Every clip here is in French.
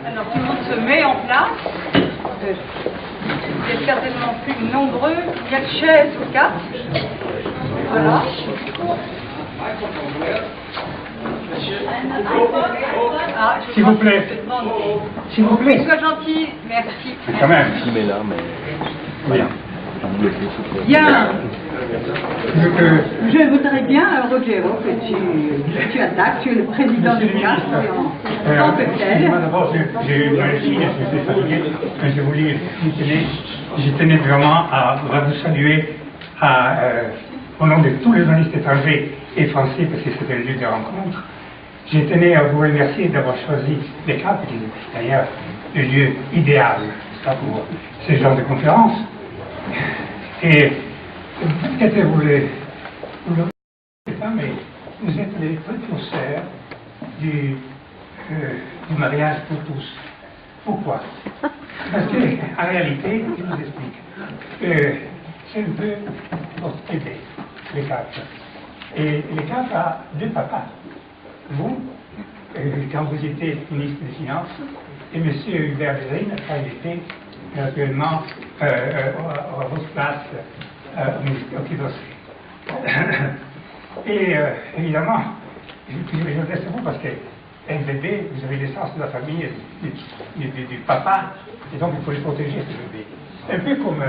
Alors tout le monde se met en place. Vous êtes certainement plus nombreux. Il y a de chaises ou quatre. Voilà. Ah, s'il vous plaît. S'il vous plaît. Sois gentil. Merci. Quand même. Il met là, mais voilà. Bien. Je Je voudrais bien, Rogero, que tu attaques. Tu es le président du CAF en tant que tel. Moi d'abord, j'ai eu un signe, je suis fatigué, mais je tenais vraiment à vous saluer au nom de tous les journalistes étrangers et français, parce que c'était le lieu de rencontre. Je tenais à vous remercier d'avoir choisi les CAF, qui est d'ailleurs le lieu idéal pour ce genre de conférence. Et peut-être vous le savez pas, mais vous êtes les précurseurs du mariage pour tous. Pourquoi? Parce qu'en réalité, je vous explique, c'est un peu votre bébé, les quatre. Et les quatre a deux papas. Vous, quand vous étiez ministre des Finances, et M. Hubert Védrine, quand il était naturellement à votre place au ministère qui dossier. Et évidemment, je laisse vous parce qu'un bébé, vous avez l'essence de la famille du papa, et donc il faut le protéger, ce bébé. Un peu comme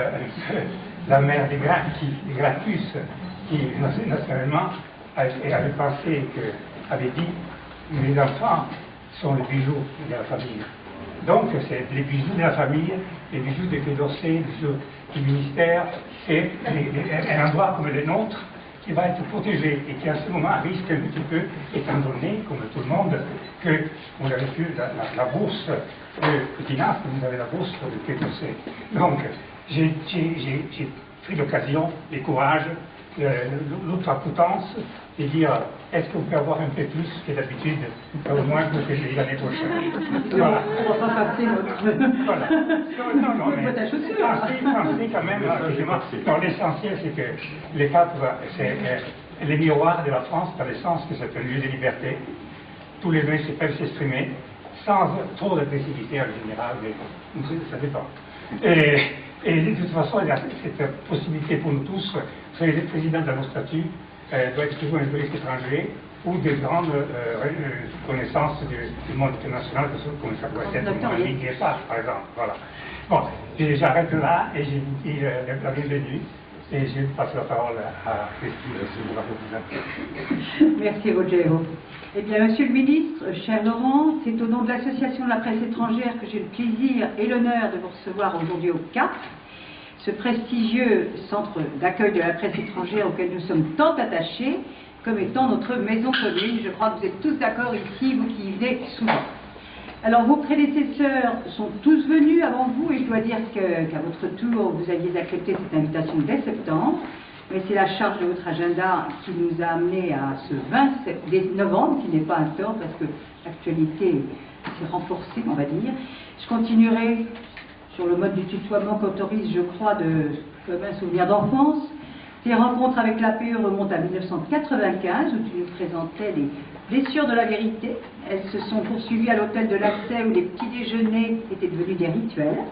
la mère des Gracchus, qui naturellement avait pensé avait dit les enfants sont les bijoux de la famille. Donc, c'est les bijoux de la famille, les bijoux de Quai d'Orsay, les bijoux du ministère, c'est un endroit comme le nôtre qui va être protégé et qui, à ce moment, risque un petit peu, étant donné, comme tout le monde, que vous avez plus la bourse de finance, vous avez la bourse de Quai d'Orsay. Donc, j'ai pris l'occasion, le courage, l'outre-potence, et dire est-ce qu'on peut avoir un peu plus que d'habitude, au moins pour que j'ai l'année prochaine. Voilà. On va pas passer notre. Voilà. Non, mais pensez quand même, non, l'essentiel c'est que les quatre, c'est les miroirs de la France, dans le sens que c'est un lieu de liberté. Tous les deux peuvent s'exprimer, sans trop d'agressivité en général, mais ça dépend. Et de toute façon, il y a cette possibilité pour nous tous, vous savez, le président de nos statuts doit être toujours un juriste étranger ou des grandes connaissances du monde international, comme ça doit être mon ami Guépard, par exemple. Voilà. Bon, j'arrête là et j'ai dit la bienvenue et je passe la parole à Christine. Merci, Rogero. Eh bien, Monsieur le Ministre, cher Laurent, c'est au nom de l'Association de la presse étrangère que j'ai le plaisir et l'honneur de vous recevoir aujourd'hui au CAF, ce prestigieux centre d'accueil de la presse étrangère auquel nous sommes tant attachés, comme étant notre maison commune. Je crois que vous êtes tous d'accord ici, vous qui y venez souvent. Alors, vos prédécesseurs sont tous venus avant vous, et je dois dire qu'à votre tour, vous aviez accepté cette invitation dès septembre, mais c'est la charge de votre agenda qui nous a amenés à ce 20 novembre, qui n'est pas un tort, parce que l'actualité s'est renforcée, on va dire. Je continuerai sur le mode du tutoiement qu'autorise, je crois, comme un souvenir d'enfance. Tes rencontres avec l'APE remontent à 1995, où tu nous présentais les blessures de la vérité. Elles se sont poursuivies à l'hôtel de l'Accès, où les petits déjeuners étaient devenus des rituels.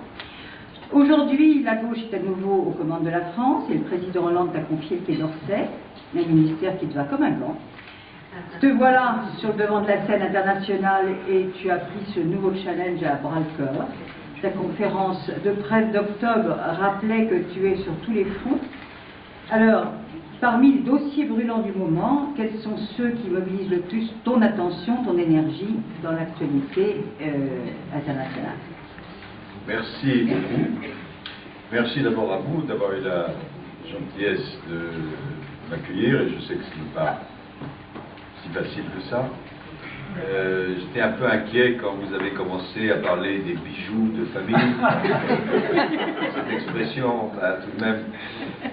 Aujourd'hui, la gauche est à nouveau aux commandes de la France, et le président Hollande t'a confié le Quai d'Orsay, un ministère qui te va comme un gant. Te voilà sur le devant de la scène internationale, et tu as pris ce nouveau challenge à bras-le-corps. Ta conférence de presse d'octobre rappelait que tu es sur tous les fronts. Alors, parmi les dossiers brûlants du moment, quels sont ceux qui mobilisent le plus ton attention, ton énergie dans l'actualité internationale? Merci beaucoup. Merci d'abord à vous d'avoir eu la gentillesse de m'accueillir, et je sais que ce n'est pas si facile que ça. J'étais un peu inquiet quand vous avez commencé à parler des bijoux de famille. Cette expression a tout de même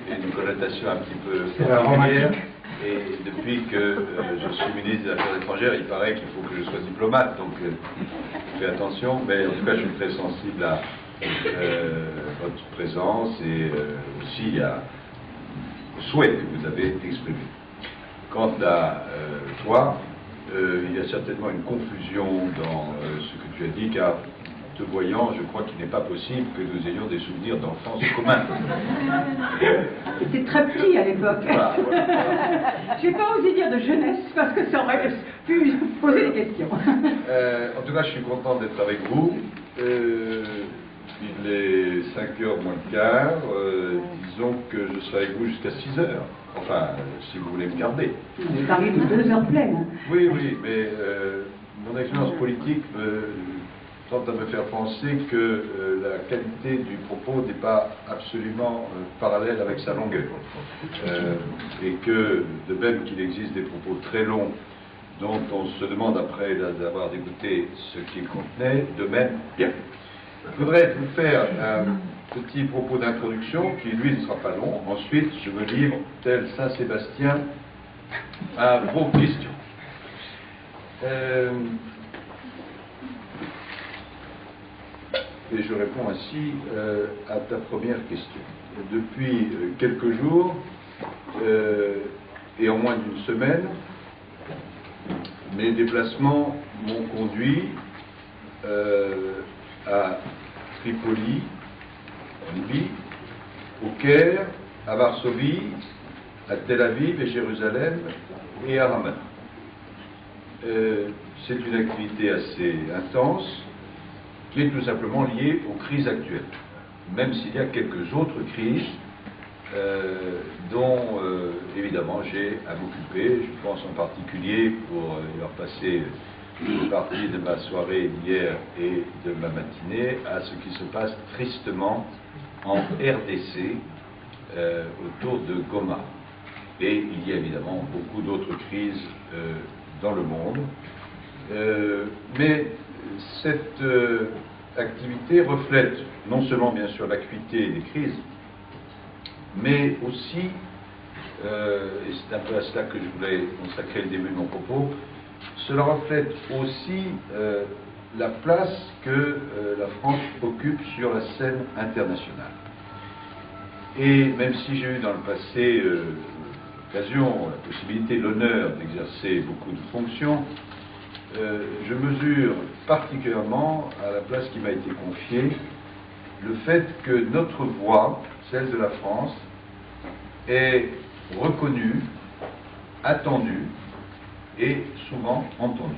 une connotation un petit peu particulière. Et depuis que je suis ministre des Affaires étrangères, il paraît qu'il faut que je sois diplomate, donc fais attention. Mais en tout cas, je suis très sensible à votre présence et aussi au souhait que vous avez exprimé. Quant à toi, Il y a certainement une confusion dans ce que tu as dit, car te voyant, je crois qu'il n'est pas possible que nous ayons des souvenirs d'enfance communs. J'étais très petit à l'époque. Voilà. Je n'ai pas osé dire de jeunesse parce que ça aurait pu poser des questions. En tout cas, je suis content d'être avec vous. Il est 5h moins le quart. Disons que je serai avec vous jusqu'à 6h. Enfin, si vous voulez me garder. Vous parlez de 2 heures pleines. Oui, mais mon expérience politique tente à me faire penser que la qualité du propos n'est pas absolument parallèle avec sa longueur. Et que, de même qu'il existe des propos très longs dont on se demande après d'avoir écouté ce qu'ils contenaient, de même, bien. Je voudrais vous faire un petit propos d'introduction qui, lui, ne sera pas long. Ensuite, je me livre, tel Saint-Sébastien, à vos questions. Et je réponds ainsi à ta première question. Depuis quelques jours, et en moins d'une semaine, mes déplacements m'ont conduit à Tripoli, en Libye, au Caire, à Varsovie, à Tel Aviv et Jérusalem et à Ramallah. C'est une activité assez intense qui est tout simplement liée aux crises actuelles, même s'il y a quelques autres crises dont évidemment j'ai à m'occuper. Je pense en particulier, pour y avoir passé une partie de ma soirée d'hier et de ma matinée, à ce qui se passe tristement en RDC autour de Goma. Et il y a évidemment beaucoup d'autres crises dans le monde. Mais cette activité reflète non seulement bien sûr l'acuité des crises, mais aussi, et c'est un peu à cela que je voulais consacrer le début de mon propos, cela reflète aussi la place que la France occupe sur la scène internationale. Et même si j'ai eu dans le passé l'occasion, la possibilité, l'honneur d'exercer beaucoup de fonctions, je mesure particulièrement à la place qui m'a été confiée le fait que notre voix, celle de la France, est reconnue, attendue et souvent entendue.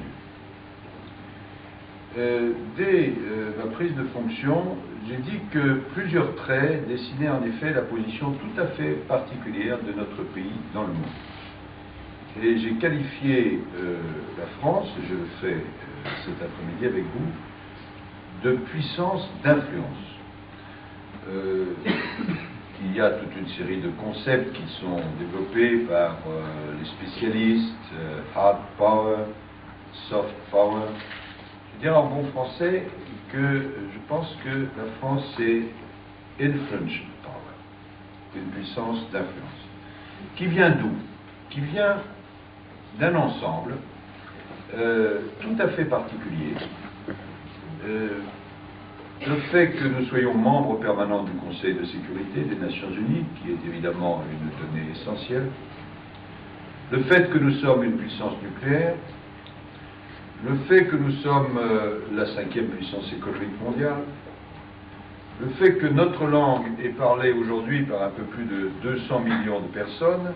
Dès ma prise de fonction, j'ai dit que plusieurs traits dessinaient en effet la position tout à fait particulière de notre pays dans le monde. Et j'ai qualifié la France, je le fais cet après-midi avec vous, de puissance d'influence. Il y a toute une série de concepts qui sont développés par les spécialistes, hard power, soft power. Je dirais en bon français que je pense que la France c'est influential power, une puissance d'influence. Qui vient d'où? Qui vient d'un ensemble tout à fait particulier. Le fait que nous soyons membres permanents du Conseil de sécurité des Nations Unies, qui est évidemment une donnée essentielle, le fait que nous sommes une puissance nucléaire, le fait que nous sommes la 5e puissance économique mondiale, le fait que notre langue est parlée aujourd'hui par un peu plus de 200 millions de personnes,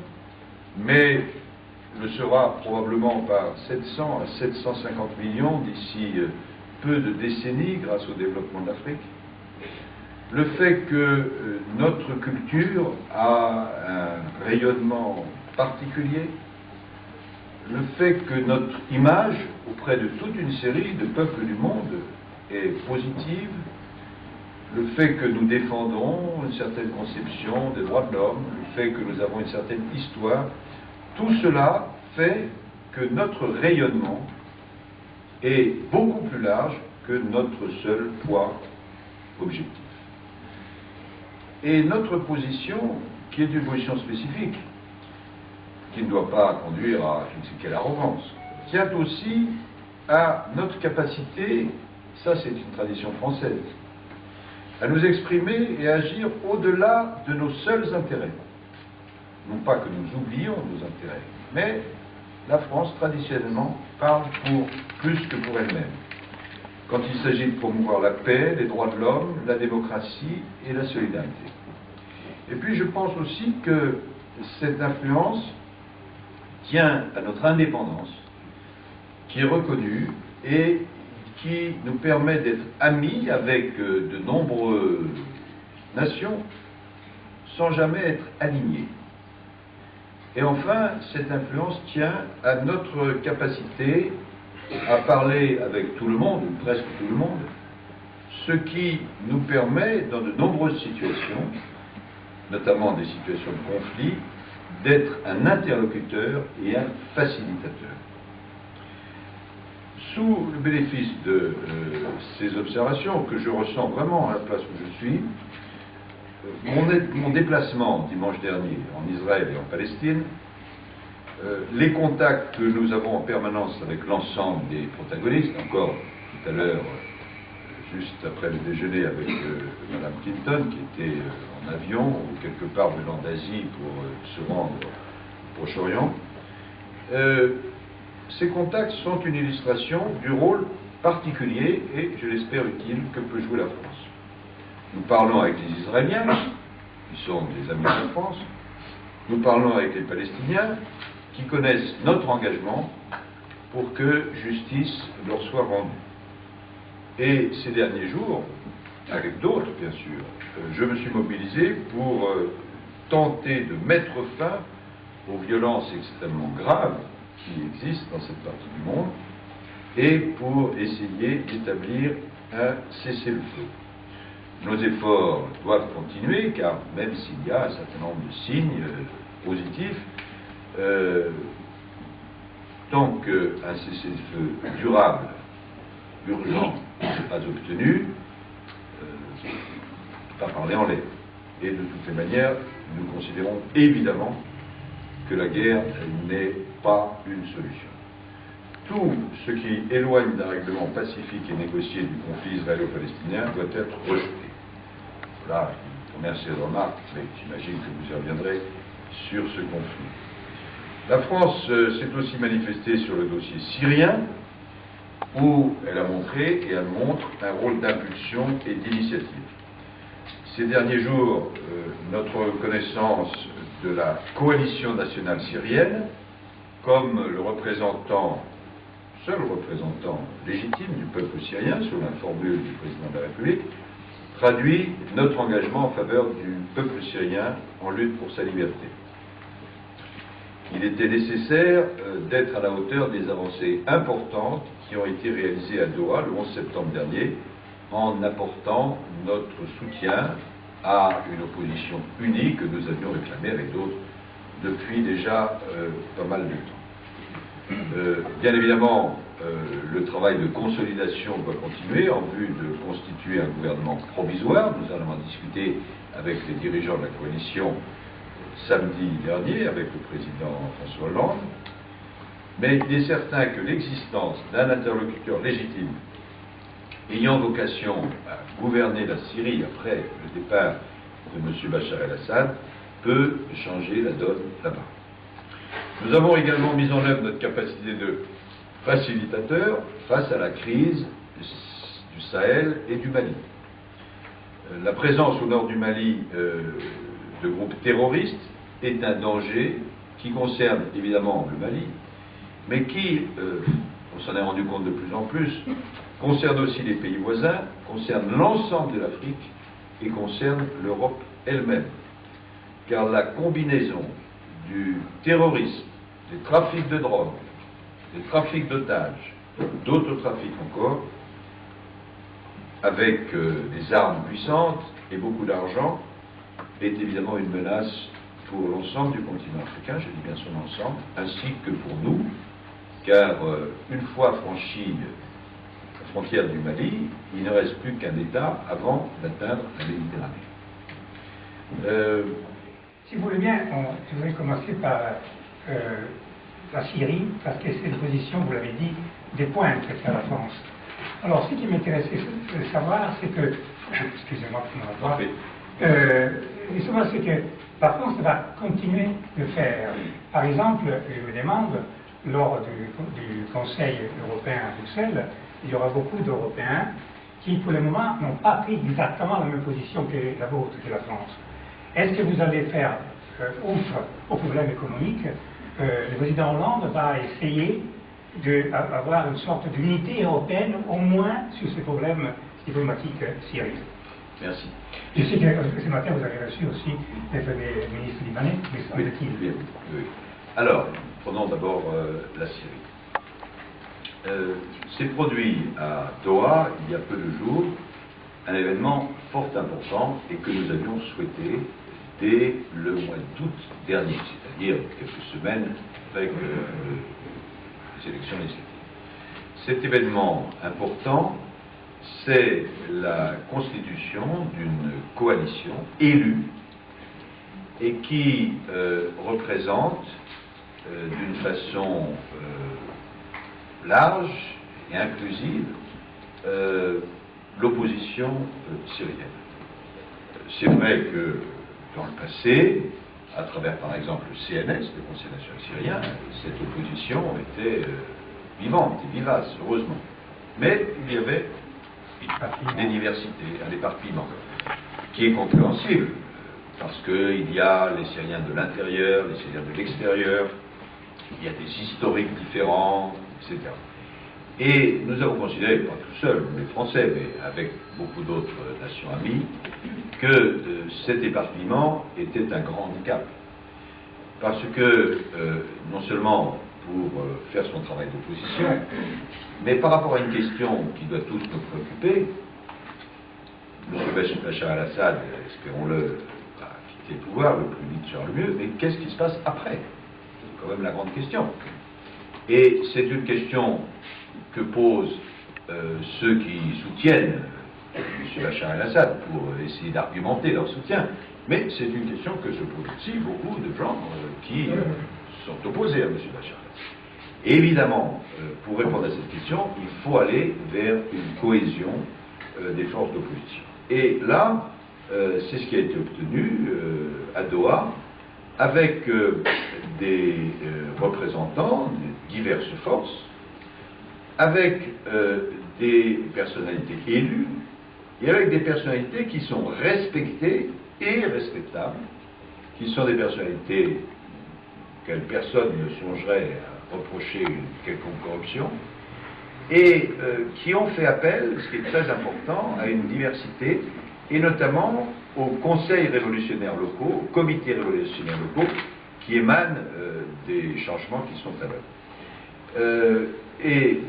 mais le sera probablement par 700 à 750 millions d'ici peu de décennies grâce au développement de l'Afrique. Le fait que notre culture a un rayonnement particulier, le fait que notre image auprès de toute une série de peuples du monde est positive, le fait que nous défendons une certaine conception des droits de l'homme, le fait que nous avons une certaine histoire, tout cela fait que notre rayonnement est beaucoup plus large que notre seul poids objectif. Et notre position, qui est une position spécifique, qui ne doit pas conduire à je ne sais quelle arrogance, tient aussi à notre capacité, ça c'est une tradition française, à nous exprimer et agir au-delà de nos seuls intérêts. Non pas que nous oublions nos intérêts, mais la France, traditionnellement, parle pour plus que pour elle-même. Quand il s'agit de promouvoir la paix, les droits de l'homme, la démocratie et la solidarité. Et puis je pense aussi que cette influence tient à notre indépendance, qui est reconnue et qui nous permet d'être amis avec de nombreuses nations sans jamais être alignés. Et enfin, cette influence tient à notre capacité à parler avec tout le monde, ou presque tout le monde, ce qui nous permet, dans de nombreuses situations, notamment des situations de conflit, d'être un interlocuteur et un facilitateur. Sous le bénéfice de ces observations que je ressens vraiment à la place où je suis, mon déplacement dimanche dernier en Israël et en Palestine, les contacts que nous avons en permanence avec l'ensemble des protagonistes, encore tout à l'heure, juste après le déjeuner avec Mme Clinton, qui était en avion ou quelque part venant d'Asie pour se rendre au Proche-Orient, ces contacts sont une illustration du rôle particulier et, je l'espère, utile que peut jouer la France. Nous parlons avec les Israéliens, qui sont des amis de la France, nous parlons avec les Palestiniens, qui connaissent notre engagement pour que justice leur soit rendue. Et ces derniers jours, avec d'autres bien sûr, je me suis mobilisé pour tenter de mettre fin aux violences extrêmement graves qui existent dans cette partie du monde et pour essayer d'établir un cessez-le-feu. Nos efforts doivent continuer car même s'il y a un certain nombre de signes positifs, tant qu'un cessez-le-feu durable, urgent, n'est pas obtenu, on ne peut pas parler en l'air. Et de toutes les manières, nous considérons évidemment que la guerre n'est pas une solution. Tout ce qui éloigne d'un règlement pacifique et négocié du conflit israélo-palestinien doit être rejeté. Voilà une première série de remarques, mais j'imagine que vous y reviendrez sur ce conflit. La France s'est aussi manifestée sur le dossier syrien, où elle a montré et elle montre un rôle d'impulsion et d'initiative. Ces derniers jours, notre reconnaissance de la coalition nationale syrienne, comme le seul représentant légitime du peuple syrien, sous la formule du président de la République, traduit notre engagement en faveur du peuple syrien en lutte pour sa liberté. Il était nécessaire d'être à la hauteur des avancées importantes qui ont été réalisées à Doha le 11 septembre dernier, en apportant notre soutien à une opposition unie que nous avions réclamée avec d'autres depuis déjà pas mal de temps. Bien évidemment, le travail de consolidation doit continuer en vue de constituer un gouvernement provisoire. Nous allons en discuter avec les dirigeants de la coalition samedi dernier avec le président François Hollande. Mais il est certain que l'existence d'un interlocuteur légitime ayant vocation à gouverner la Syrie après le départ de M. Bachar el-Assad peut changer la donne là-bas. Nous avons également mis en œuvre notre capacité de facilitateur face à la crise du Sahel et du Mali. La présence au nord du Mali de groupes terroristes est un danger qui concerne évidemment le Mali, mais qui, on s'en est rendu compte de plus en plus, concerne aussi les pays voisins, concerne l'ensemble de l'Afrique et concerne l'Europe elle-même. Car la combinaison du terrorisme, des trafics de drogue, des trafics d'otages, d'autres trafics encore, avec des armes puissantes et beaucoup d'argent, est évidemment une menace pour l'ensemble du continent africain, je dis bien son ensemble, ainsi que pour nous, car une fois franchie la frontière du Mali, il ne reste plus qu'un État avant d'atteindre la Méditerranée. Si vous voulez bien, je voudrais commencer par la Syrie, parce que c'est une position, vous l'avez dit, des pointes à la France. Alors, ce qui m'intéressait de savoir, c'est que, excusez-moi pour me revoir, c'est que la France va continuer de faire. Par exemple, je me demande, lors du Conseil européen à Bruxelles, il y aura beaucoup d'Européens qui, pour le moment, n'ont pas pris exactement la même position que la vôtre, que la France. Est-ce que vous allez faire, outre au problème économique, le président Hollande va essayer d'avoir une sorte d'unité européenne, au moins sur ces problèmes diplomatiques syriens? Merci. Je sais que ce matin, vous avez reçu aussi les ministres libanais, mais semble-t-il. Oui. Alors, prenons d'abord la Syrie. S'est produit à Doha, il y a peu de jours, un événement fort important et que nous avions souhaité dès le mois d'août dernier, c'est-à-dire quelques semaines après les élections législatives. Cet événement important, c'est la constitution d'une coalition élue et qui représente d'une façon large et inclusive l'opposition syrienne. C'est vrai que dans le passé, à travers par exemple le CNS, le Conseil national syrien, cette opposition était vivante et vivace, heureusement. Mais il y avait des diversités, un éparpillement, qui est compréhensible, parce qu'il y a les Syriens de l'intérieur, les Syriens de l'extérieur, il y a des historiques différents, etc. Et nous avons considéré, pas tout seul, les Français, mais avec beaucoup d'autres nations amies, que cet éparpillement était un grand handicap. Parce que, non seulement pour faire son travail d'opposition, mais par rapport à une question qui doit tous nous préoccuper, M. Bachar al-Assad, espérons-le, va quitter le pouvoir le plus vite sera le mieux, mais qu'est-ce qui se passe après? C'est quand même la grande question. Et c'est une question que posent ceux qui soutiennent M. Bachar al-Assad pour essayer d'argumenter leur soutien, mais c'est une question que se posent aussi beaucoup de gens qui sont opposés à M. Bachar al-Assad. Et évidemment, pour répondre à cette question, il faut aller vers une cohésion des forces d'opposition. Et là, c'est ce qui a été obtenu à Doha, avec des représentants de diverses forces, avec des personnalités élues, et avec des personnalités qui sont respectées et respectables, qui sont des personnalités auxquelles personne ne songerait à reprocher une quelconque corruption, et qui ont fait appel, ce qui est très important, à une diversité, et notamment aux conseils révolutionnaires locaux, aux comités révolutionnaires locaux, qui émanent des changements qui sont à l'œuvre. Et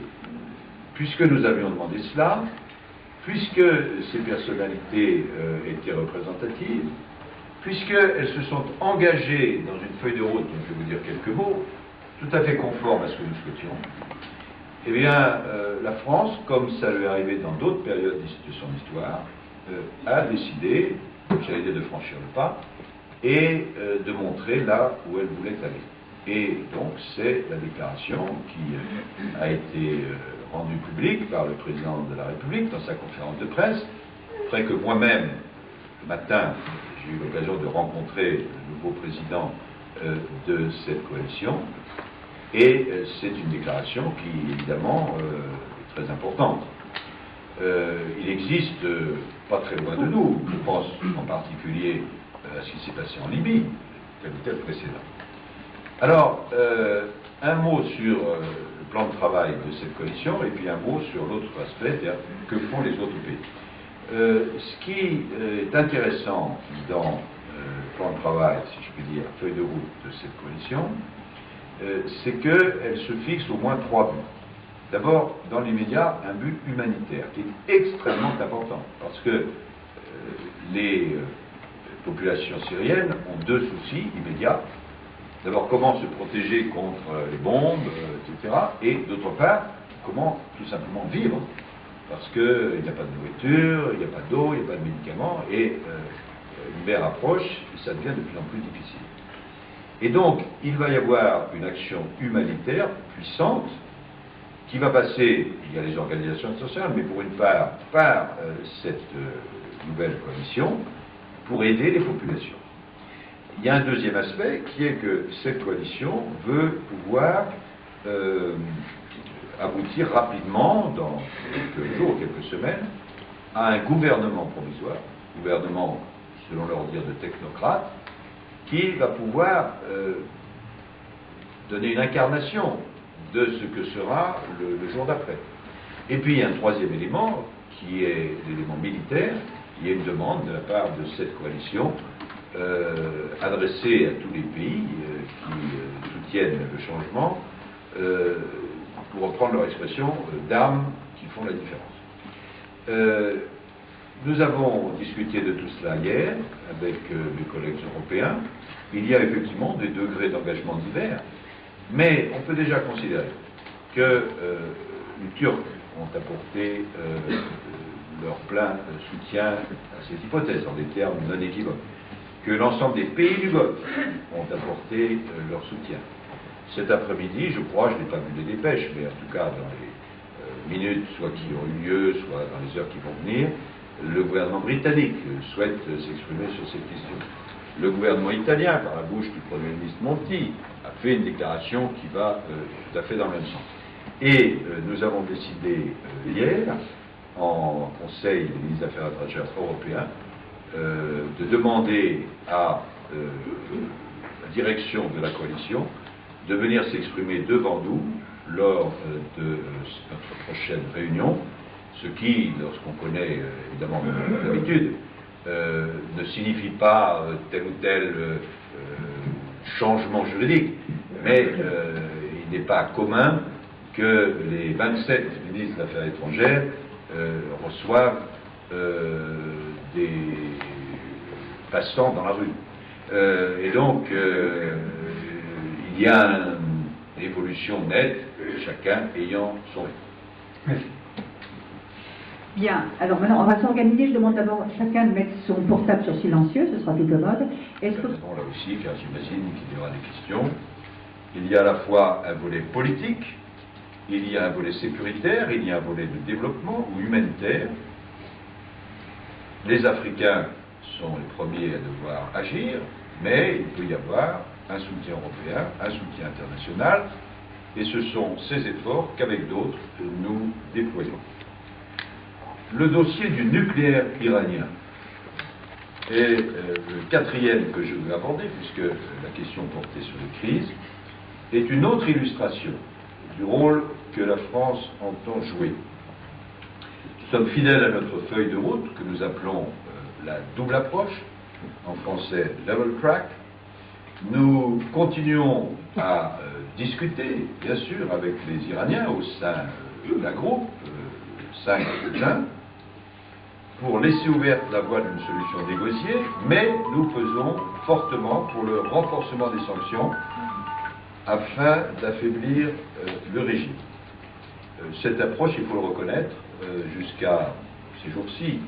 puisque nous avions demandé cela, puisque ces personnalités étaient représentatives, puisqu'elles se sont engagées dans une feuille de route, dont je vais vous dire quelques mots, tout à fait conforme à ce que nous souhaitions, eh bien, la France, comme ça lui est arrivé dans d'autres périodes de son histoire, a décidé, j'allais dire, de franchir le pas et de montrer là où elle voulait aller. Et donc, c'est la déclaration qui a été rendue publique par le président de la République dans sa conférence de presse, après que moi-même, le matin, j'ai eu l'occasion de rencontrer le nouveau président de cette coalition. Et c'est une déclaration qui, évidemment, est très importante. Il existe, pas très loin de nous, je pense en particulier à ce qui s'est passé en Libye, tel ou tel précédent. Alors, un mot sur le plan de travail de cette coalition, et puis un mot sur l'autre aspect, c'est-à-dire que font les autres pays. Ce qui est intéressant dans le plan de travail, si je puis dire, feuille de route de cette coalition, c'est qu'elle se fixe au moins 3 buts. D'abord, dans l'immédiat, un but humanitaire qui est extrêmement important, parce que les populations syriennes ont 2 soucis immédiats. D'abord, comment se protéger contre les bombes, etc. Et d'autre part, comment tout simplement vivre, parce qu'il n'y a pas de nourriture, il n'y a pas d'eau, il n'y a pas de médicaments, et l'hiver approche, et ça devient de plus en plus difficile. Et donc, il va y avoir une action humanitaire puissante qui va passer, il y a les organisations sociales, mais pour une part, par cette nouvelle coalition, pour aider les populations. Il y a un deuxième aspect qui est que cette coalition veut pouvoir aboutir rapidement, dans quelques jours, quelques semaines, à un gouvernement provisoire, gouvernement, selon leur dire, de technocrates, qui va pouvoir donner une incarnation de ce que sera le jour d'après. Et puis, il y a un troisième élément, qui est l'élément militaire. Il y a une demande de la part de cette coalition adressée à tous les pays qui soutiennent le changement, pour reprendre leur expression, d'armes qui font la différence. Nous avons discuté de tout cela hier avec mes collègues européens. Il y a effectivement des degrés d'engagement divers, mais on peut déjà considérer que les Turcs ont apporté leur plein soutien à cette hypothèse, en des termes non équivoques, que l'ensemble des pays du Golfe ont apporté leur soutien. Cet après-midi, je crois, je n'ai pas vu les dépêches, mais en tout cas dans les minutes, soit qui ont eu lieu, soit dans les heures qui vont venir, le gouvernement britannique souhaite s'exprimer sur cette question. Le gouvernement italien, par la bouche du Premier ministre Monti, a fait une déclaration qui va tout à fait dans le même sens. Et nous avons décidé hier, en Conseil des ministres des Affaires étrangères européens, de demander à la direction de la coalition de venir s'exprimer devant nous lors de notre prochaine réunion, ce qui, lorsqu'on connaît évidemment l'habitude, ne signifie pas tel ou tel changement juridique, mais il n'est pas commun que les 27 ministres des Affaires étrangères reçoivent des passants dans la rue. Et donc, il y a une évolution nette, chacun ayant son rythme. Merci. Bien, alors maintenant on va s'organiser. Je demande d'abord à chacun de mettre son portable sur silencieux, ce sera plus commode. Est-ce que... Là aussi, car j'imagine qu'il y aura des questions. Il y a à la fois un volet politique, il y a un volet sécuritaire, il y a un volet de développement ou humanitaire. Les Africains sont les premiers à devoir agir, mais il peut y avoir un soutien européen, un soutien international, et ce sont ces efforts qu'avec d'autres nous déployons. Le dossier du nucléaire iranien est le quatrième que je veux aborder, puisque la question portée sur les crises, est une autre illustration du rôle que la France entend jouer. Nous sommes fidèles à notre feuille de route que nous appelons la double approche, en français double track. Nous continuons à discuter, bien sûr, avec les Iraniens au sein d'un groupe 5+1 pour laisser ouverte la voie d'une solution négociée, mais nous faisons fortement pour le renforcement des sanctions afin d'affaiblir le régime. Cette approche, il faut le reconnaître, jusqu'à ces jours-ci,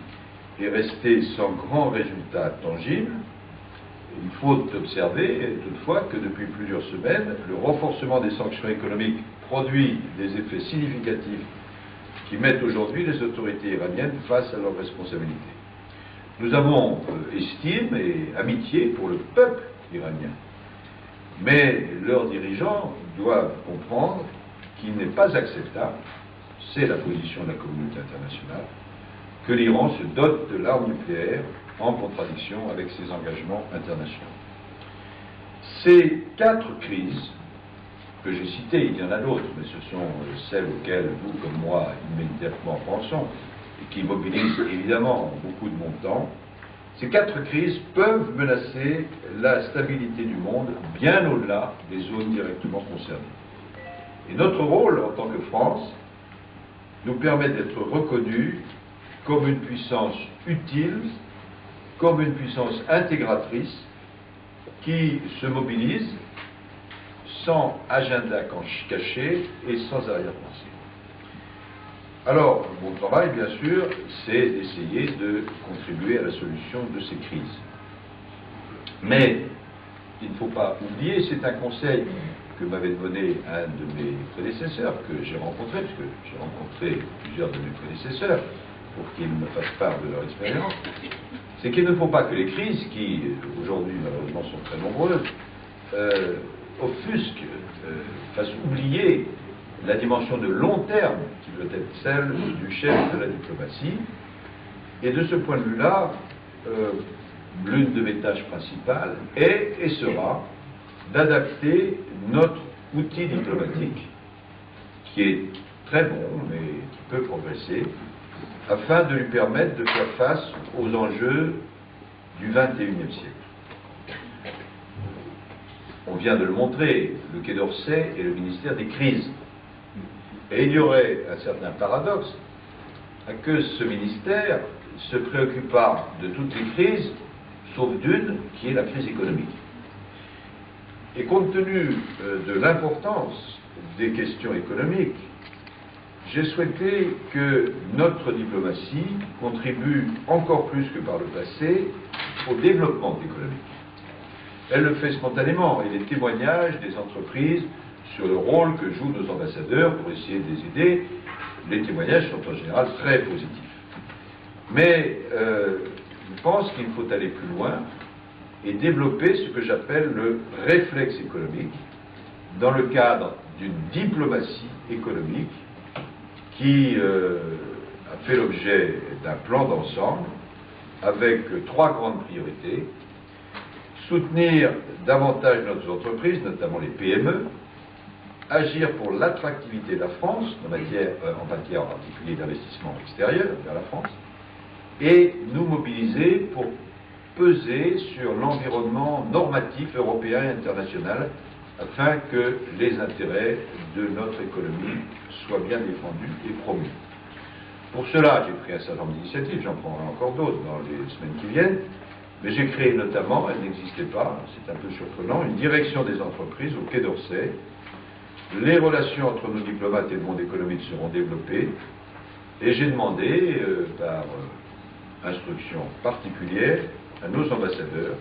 est restée sans grand résultat tangible. Il faut observer, toutefois, que depuis plusieurs semaines, le renforcement des sanctions économiques produit des effets significatifs qui mettent aujourd'hui les autorités iraniennes face à leurs responsabilités. Nous avons estime et amitié pour le peuple iranien, mais leurs dirigeants doivent comprendre qu'il n'est pas acceptable, c'est la position de la communauté internationale, que l'Iran se dote de l'arme nucléaire en contradiction avec ses engagements internationaux. Ces 4 crises que j'ai citées, il y en a d'autres, mais ce sont celles auxquelles vous, comme moi, immédiatement pensons, et qui mobilisent évidemment beaucoup de mon temps. Ces 4 crises peuvent menacer la stabilité du monde bien au-delà des zones directement concernées. Et notre rôle en tant que France nous permet d'être reconnus comme une puissance utile, comme une puissance intégratrice qui se mobilise sans agenda caché et sans arrière-pensée. Alors, mon travail, bien sûr, c'est d'essayer de contribuer à la solution de ces crises. Mais il ne faut pas oublier, c'est un conseil que m'avait donné un de mes prédécesseurs, que j'ai rencontré, parce que j'ai rencontré plusieurs de mes prédécesseurs, pour qu'ils me fassent part de leur expérience, c'est qu'il ne faut pas que les crises, qui aujourd'hui malheureusement sont très nombreuses, offusque, fasse oublier la dimension de long terme qui doit être celle du chef de la diplomatie. Et de ce point de vue-là, l'une de mes tâches principales est et sera d'adapter notre outil diplomatique, qui est très bon, mais qui peut progresser, afin de lui permettre de faire face aux enjeux du XXIe siècle. On vient de le montrer, le Quai d'Orsay est le ministère des crises. Et il y aurait un certain paradoxe à que ce ministère se préoccupât de toutes les crises, sauf d'une, qui est la crise économique. Et compte tenu de l'importance des questions économiques, j'ai souhaité que notre diplomatie contribue encore plus que par le passé au développement économique. Elle le fait spontanément, et les témoignages des entreprises sur le rôle que jouent nos ambassadeurs pour essayer de les aider, les témoignages sont en général très positifs. Mais je pense qu'il faut aller plus loin et développer ce que j'appelle le réflexe économique dans le cadre d'une diplomatie économique qui a fait l'objet d'un plan d'ensemble avec 3 grandes priorités. Soutenir davantage nos entreprises, notamment les PME, agir pour l'attractivité de la France en matière en particulier d'investissement extérieur vers la France, et nous mobiliser pour peser sur l'environnement normatif européen et international afin que les intérêts de notre économie soient bien défendus et promus. Pour cela, j'ai pris un certain nombre d'initiatives, j'en prendrai encore d'autres dans les semaines qui viennent, mais j'ai créé notamment, elle n'existait pas, c'est un peu surprenant, une direction des entreprises au Quai d'Orsay. Les relations entre nos diplomates et le monde économique seront développées, et j'ai demandé, par instruction particulière, à nos ambassadeurs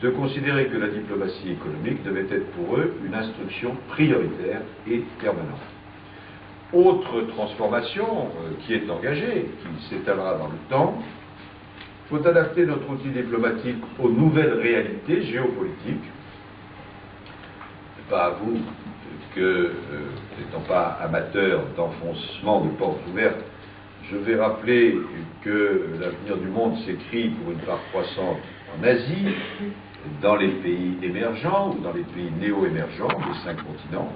de considérer que la diplomatie économique devait être pour eux une instruction prioritaire et permanente. Autre transformation qui est engagée, qui s'étalera dans le temps, il faut adapter notre outil diplomatique aux nouvelles réalités géopolitiques. C'est pas à vous que, n'étant pas amateur d'enfoncement de portes ouvertes, je vais rappeler que l'avenir du monde s'écrit pour une part croissante en Asie, dans les pays émergents ou dans les pays néo-émergents des 5 continents.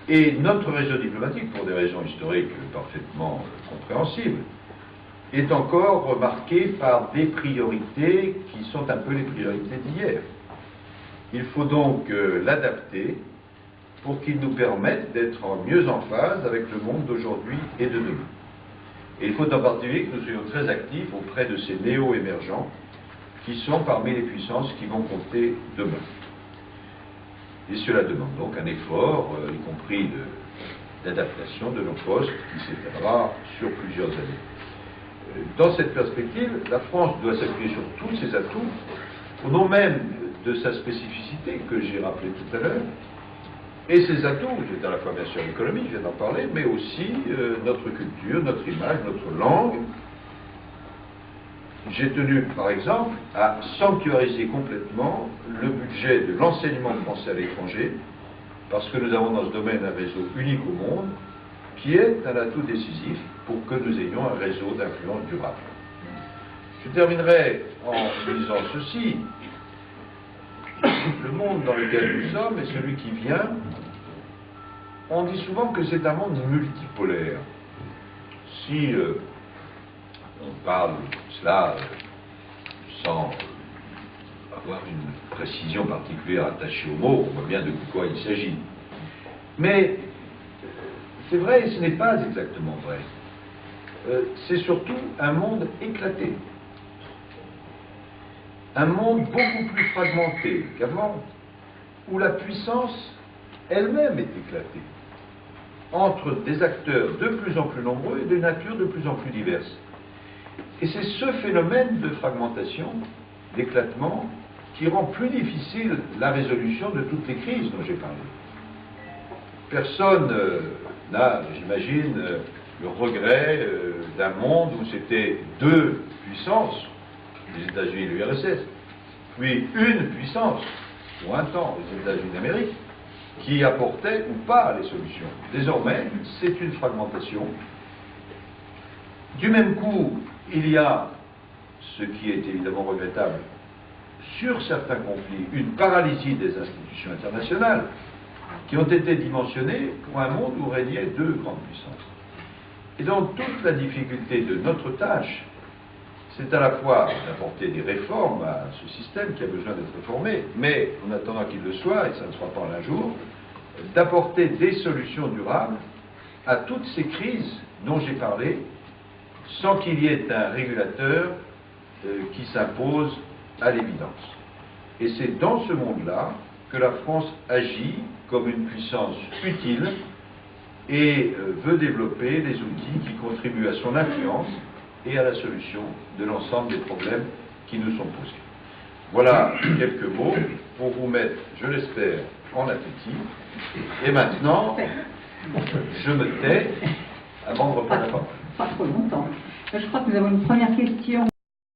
Et notre réseau diplomatique, pour des raisons historiques parfaitement compréhensibles, est encore marqué par des priorités qui sont un peu les priorités d'hier. Il faut donc l'adapter pour qu'il nous permette d'être mieux en phase avec le monde d'aujourd'hui et de demain. Et il faut en particulier que nous soyons très actifs auprès de ces néo-émergents qui sont parmi les puissances qui vont compter demain. Et cela demande donc un effort, y compris d'adaptation de nos postes, qui s'étalera sur plusieurs années. Dans cette perspective, la France doit s'appuyer sur tous ses atouts, au nom même de sa spécificité que j'ai rappelée tout à l'heure. Et ces atouts, c'est à la fois bien sûr l'économie, je viens d'en parler, mais aussi notre culture, notre image, notre langue. J'ai tenu, par exemple, à sanctuariser complètement le budget de l'enseignement français à l'étranger, parce que nous avons dans ce domaine un réseau unique au monde, qui est un atout décisif pour que nous ayons un réseau d'influence durable. Je terminerai en disant ceci. Le monde dans lequel nous sommes et celui qui vient, on dit souvent que c'est un monde multipolaire. Si on parle de cela sans avoir une précision particulière attachée au mot, on voit bien de quoi il s'agit. Mais c'est vrai et ce n'est pas exactement vrai. C'est surtout un monde éclaté. Un monde beaucoup plus fragmenté qu'avant, où la puissance elle-même est éclatée, entre des acteurs de plus en plus nombreux et de nature de plus en plus diverses. Et c'est ce phénomène de fragmentation, d'éclatement, qui rend plus difficile la résolution de toutes les crises dont j'ai parlé. Personne n'a, j'imagine, le regret d'un monde où c'était 2 puissances, les États-Unis et l'URSS, puis une puissance, pour un temps, les États-Unis d'Amérique, qui apportaient ou pas les solutions. Désormais, c'est une fragmentation. Du même coup, il y a, ce qui est évidemment regrettable, sur certains conflits, une paralysie des institutions internationales qui ont été dimensionnées pour un monde où régnaient deux grandes puissances. Et donc, toute la difficulté de notre tâche, c'est à la fois d'apporter des réformes à ce système qui a besoin d'être réformé, mais en attendant qu'il le soit, et ça ne sera pas en un jour, d'apporter des solutions durables à toutes ces crises dont j'ai parlé, sans qu'il y ait un régulateur qui s'impose à l'évidence. Et c'est dans ce monde-là que la France agit comme une puissance utile et veut développer des outils qui contribuent à son influence et à la solution de l'ensemble des problèmes qui nous sont posés. Voilà quelques mots pour vous mettre, je l'espère, en appétit. Et maintenant, je me tais avant de reprendre la parole. Pas trop longtemps. Je crois que nous avons une première question.